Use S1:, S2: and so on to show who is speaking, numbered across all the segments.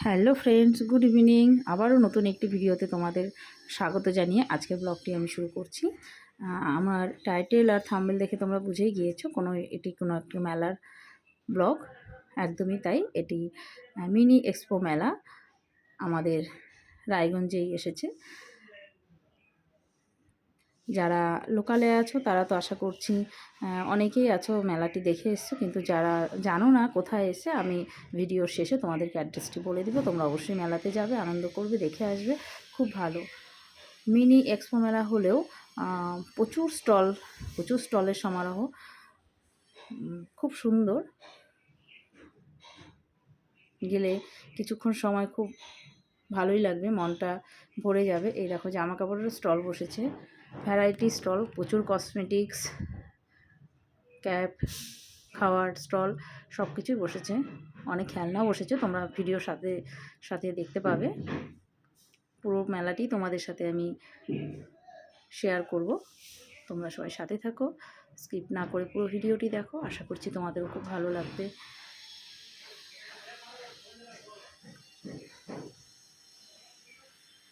S1: Hello friends, good evening. আবারও নতুন একটি ভিডিওতে তোমাদের স্বাগত জানিয়ে আজকের ব্লগটি আমি শুরু করছি। আমার টাইটেল আর থাম্বনেল দেখে তোমরা বুঝেই গিয়েছো এটি কোনো একটা মেলার ব্লগ। একদমই তাই, এটি মিনি এক্সপো মেলা আমাদের রায়গঞ্জেই এসেছে। যারা লোকালে আছো তারা তো আশা করছি অনেকেই আছো মেলাটি দেখে এসছো, কিন্তু যারা জানো না কোথায় এসে, আমি ভিডিওর শেষে তোমাদেরকে অ্যাড্রেসটি বলে দিব। তোমরা অবশ্যই মেলাতে যাবে, আনন্দ করবে, দেখে আসবে। খুব ভালো মিনি এক্সপো মেলা হলেও প্রচুর স্টলের সমারোহ, খুব সুন্দর। গেলে কিছুক্ষণ সময় খুব ভালোই লাগবে, মনটা ভরে যাবে। এই দেখো, জামা কাপড়ের স্টল বসেছে, ভ্যারাইটি স্টল, প্রচুর কসমেটিক্স, ক্যাপ, খাওয়ার স্টল, সব কিছুই বসেছে। অনেক খেলনাও বসেছে, তোমরা ভিডিওর সাথে সাথে দেখতে পাবে। পুরো মেলাটি তোমাদের সাথে আমি শেয়ার করব, তোমরা সবাই সাথে থাকো, স্কিপ না করে পুরো ভিডিওটি দেখো। আশা করছি তোমাদেরও খুব ভালো লাগবে।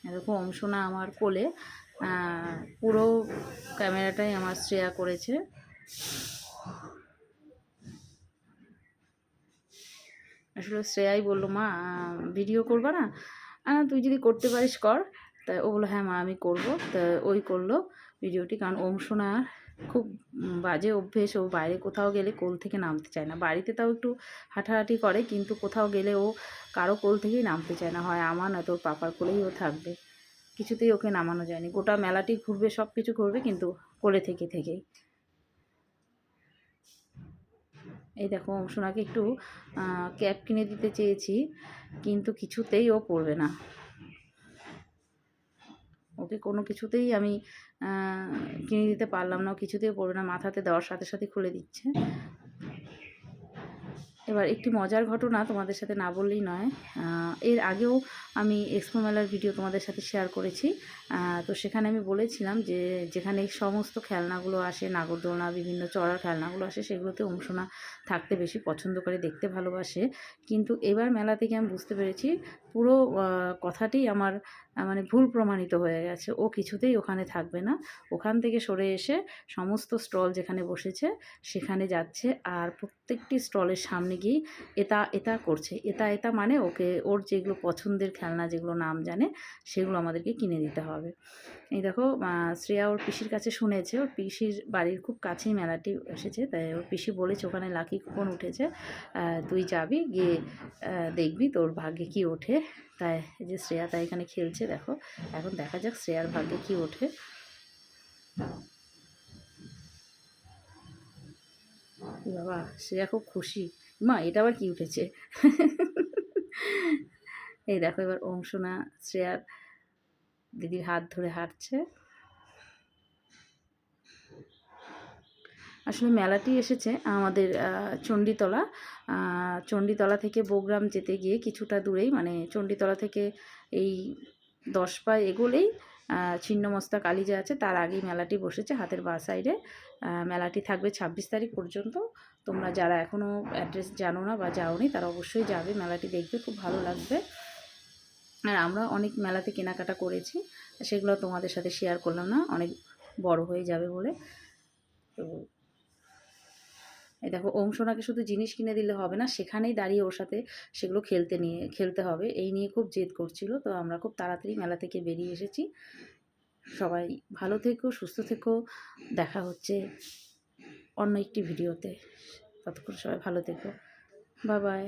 S1: এরকম অংশনা আমার কোলে, পুরো ক্যামেরাটাই আমার শ্রেয়া করেছে। আসলে শ্রেয়াই বললো, মা ভিডিও করবা না? তুই যদি করতে পারিস কর। তা ও বললো, হ্যাঁ মা আমি করবো। তা ওই করলো ভিডিওটি। কারণ অংশনা খুব বাজে অভ্যেস, ও বাইরে কোথাও গেলে কোল থেকে নামতে চায় না। বাড়িতে তাও একটু হাঁটাহাঁটি করে, কিন্তু কোথাও গেলে ও কারো কোল থেকেই নামতে চায় না, হয় আমার না তোর পাপার কোলেই ও থাকবে। কিছুতেই ওকে নামানো যায়নি। গোটা মেলাটি ঘুরবে, সব কিছু করবে, কিন্তু কোলে থেকেই। এই দেখো, অংশনাকে একটু ক্যাপ কিনে দিতে চেয়েছি, কিন্তু কিছুতেই ও পরবে না। ওকে কোনো কিছুতেই আমি কিনে দিতে পারলাম না, ও কিছুতেই পরবে না। মাথাতে দেওয়ার সাথে সাথে খুলে দিচ্ছে। এবার একটি মজার ঘটনা তোমাদের সাথে না বললেই নয়। এর আগেও আমি এক্সপো মেলার ভিডিও তোমাদের সাথে শেয়ার করেছি। তো সেখানে আমি বলেছিলাম যে যেখানে সমস্ত খেলনাগুলো আসে, নাগরদোলনা, বিভিন্ন চড়ার খেলনাগুলো আসে, সেগুলোতে অংশনা থাকতে বেশি পছন্দ করে, দেখতে ভালোবাসে। কিন্তু এবার মেলা থেকে আমি বুঝতে পেরেছি পুরো কথাটি আমার মানে ভুল প্রমাণিত হয়ে গেছে। ও কিছুতেই ওখানে থাকবে না, ওখান থেকে সরে এসে সমস্ত স্টল যেখানে বসেছে সেখানে যাচ্ছে। আর প্রত্যেকটি স্টলের সামনে গিয়েই এটা করছে। এটা মানে ওকে ওর যেগুলো পছন্দের খেলনা, যেগুলো নাম জানে, সেগুলো আমাদেরকে কিনে দিতে হবে। এই দেখো, শ্রেয়া ওর পিসির কাছে শুনেছে, ওর পিসির বাড়ির খুব কাছেই মেলাটি এসেছে। তাই ওর পিসি বলেছে ওখানে লাকি কুপন উঠেছে, তুই যাবি, গিয়ে দেখবি তোর ভাগ্যে কি ওঠে। তাই এই যে শ্রেয়া তাই এখানে খেলছে। দেখো, এখন দেখা যাক শ্রেয়ার ভাগ্যে কি ওঠে। বাবা, শ্রেয়া খুব খুশি। মা, এটা আবার কি উঠেছে? এই দেখো, এবার অংশনা শ্রেয়ার দিদির হাত ধরে হাঁটছে। আসলে মেলাটি এসেছে আমাদের চণ্ডীতলা থেকে বগুড়াম যেতে গিয়ে কিছুটা দূরেই, মানে চণ্ডীতলা থেকে এই 10 পা এগোলেই ছিন্নমস্তা কালী যে আছে, তার আগেই মেলাটি বসেছে, হাতের বাঁ সাইডে। মেলাটি থাকবে 26 তারিখ পর্যন্ত। তোমরা যারা এখনও অ্যাড্রেস জানো না বা যাওনি, তারা অবশ্যই যাবে, মেলাটি দেখবে, খুব ভালো লাগবে। আর আমরা অনেক মেলাতে কেনাকাটা করেছি, সেগুলো তোমাদের সাথে শেয়ার করলাম না, অনেক বড় হয়ে যাবে বলে। তো এই দেখো, অংশনাকে শুধু জিনিস কিনে দিলে হবে না, সেখানেই দাঁড়িয়ে ওর সাথে সেগুলো খেলতে হবে, এই নিয়ে খুব জেদ করছিল। তো আমরা খুব তাড়াতাড়ি মেলা থেকে বেরিয়ে এসেছি। সবাই ভালো থেকো, সুস্থ থেকো, দেখা হচ্ছে অন্য একটি ভিডিওতে। ততক্ষণ সবাই ভালো থেকো, বাই বাই।